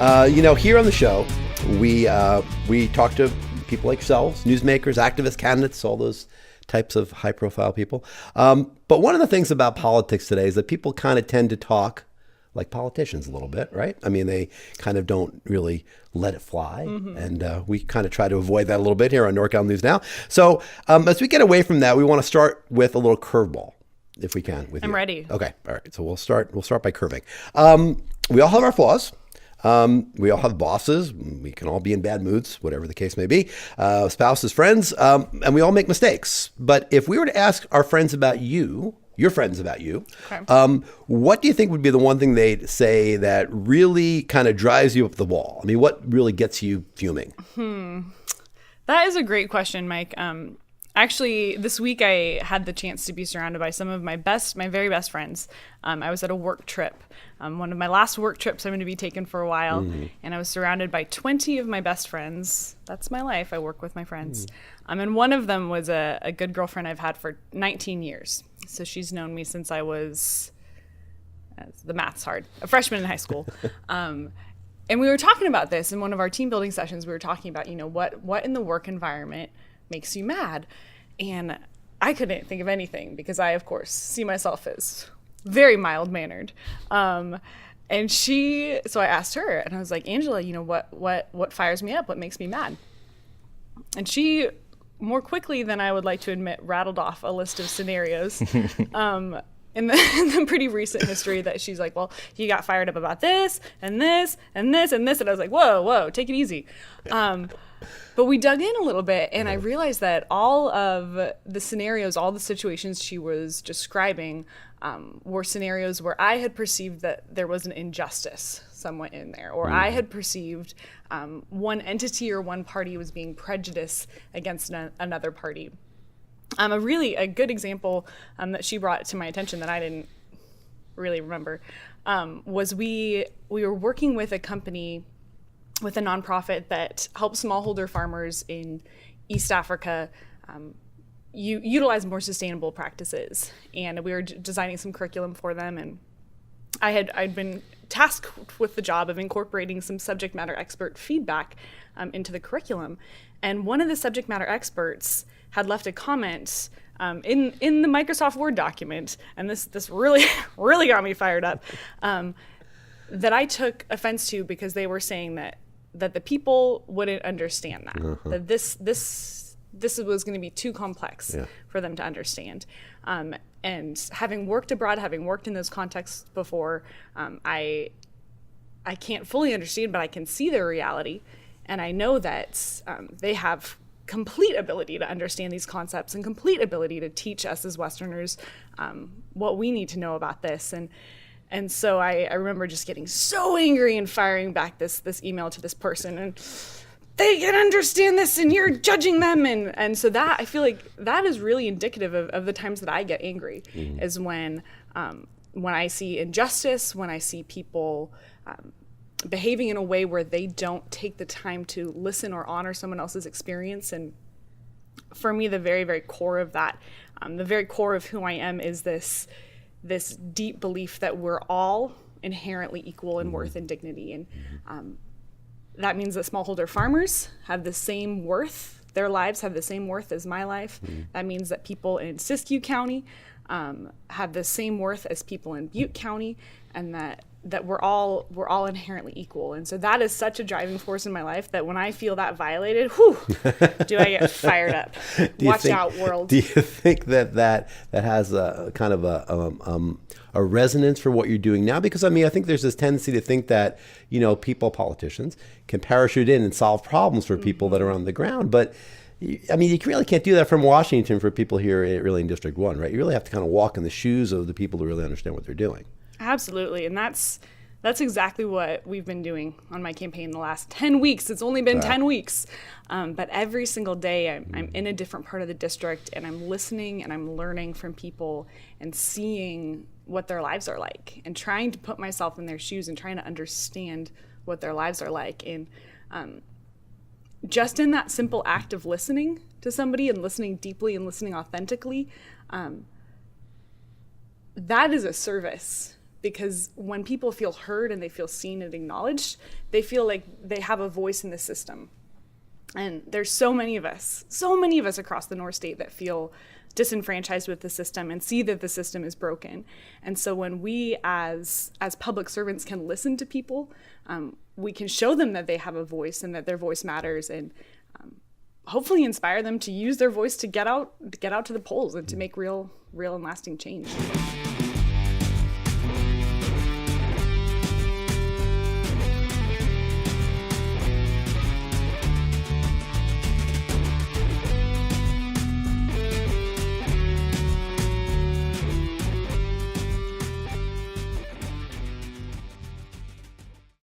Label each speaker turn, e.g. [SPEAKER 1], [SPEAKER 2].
[SPEAKER 1] Here on the show, we talk to people like yourselves, newsmakers, activists, candidates, all those types of high-profile people. But one of the things about politics today is that people kind of tend to talk like politicians a little bit, right? I mean, they kind of don't really let it fly. Mm-hmm. And we kind of try to avoid that a little bit here on NorCal News Now. So as we get away from that, we want to start with a little curveball, if we can.
[SPEAKER 2] I'm ready.
[SPEAKER 1] Okay. All right. So we'll start by curving. We all have our flaws. We all have bosses. We can all be in bad moods, whatever the case may be. Spouses, friends, and we all make mistakes. But if we were to ask our friends about you, your friends about you, okay, what do you think would be the one thing they'd say that really kind of drives you up the wall? I mean, what really gets you fuming?
[SPEAKER 2] That is a great question, Mike. Actually, this week I had the chance to be surrounded by some of my very best friends. I was at a work trip, one of my last work trips I'm going to be taking for a while, and I was surrounded by 20 of my best friends. That's my life. I work with my friends. And one of them was a good girlfriend I've had for 19 years. So she's known me since I was, the math's hard, a freshman in high school. And we were talking about this in one of our team building sessions. We were talking about, what in the work environment makes you mad? And I couldn't think of anything because I, of course, see myself as very mild-mannered. So I asked her, and I was like, Angela, what fires me up? What makes me mad? And she, more quickly than I would like to admit, rattled off a list of scenarios in the pretty recent history that she's like, well, you got fired up about this and this and this and this. And I was like, whoa, take it easy. But we dug in a little bit, and I realized that all of the scenarios, all the situations she was describing were scenarios where I had perceived that there was an injustice somewhat in there, or I had perceived one entity or one party was being prejudiced against another party. A good example that she brought to my attention that I didn't really remember was we were working with a company, with a nonprofit that helps smallholder farmers in East Africa utilize more sustainable practices. And we were designing some curriculum for them, and I'd been tasked with the job of incorporating some subject matter expert feedback into the curriculum. And one of the subject matter experts had left a comment in the Microsoft Word document, and this really really got me fired up, that I took offense to because they were saying that the people wouldn't understand that, that this was going to be too complex for them to understand. And having worked abroad, having worked in those contexts before, I can't fully understand, but I can see their reality. And I know that they have complete ability to understand these concepts and complete ability to teach us as Westerners what we need to know about this. And so I remember just getting so angry and firing back this email to this person, and they can understand this and you're judging them. And so that, I feel like that is really indicative of the times that I get angry, is when I see injustice, when I see people behaving in a way where they don't take the time to listen or honor someone else's experience. And for me, the very, very core of that, the very core of who I am is this deep belief that we're all inherently equal in worth and dignity. And that means that smallholder farmers have the same worth. Their lives have the same worth as my life. That means that people in Siskiyou County have the same worth as people in Butte County, and that we're all inherently equal. And so that is such a driving force in my life that when I feel that violated, do I get fired up. Watch out, world.
[SPEAKER 1] Do you think that has a kind of a resonance for what you're doing now? Because I think there's this tendency to think that, politicians can parachute in and solve problems for people that are on the ground. But you really can't do that from Washington for people here really in District 1, right? You really have to kind of walk in the shoes of the people who really understand what they're doing.
[SPEAKER 2] Absolutely. And that's exactly what we've been doing on my campaign the last 10 weeks. It's only been 10 weeks. But every single day I'm in a different part of the district, and I'm listening and I'm learning from people and seeing what their lives are like and trying to put myself in their shoes and trying to understand what their lives are like. And just in that simple act of listening to somebody and listening deeply and listening authentically, that is a service because when people feel heard and they feel seen and acknowledged, they feel like they have a voice in the system. And there's so many of us across the North State that feel disenfranchised with the system and see that the system is broken. And so when we as public servants can listen to people, we can show them that they have a voice and that their voice matters, and hopefully inspire them to use their voice to get out to the polls and to make real and lasting change.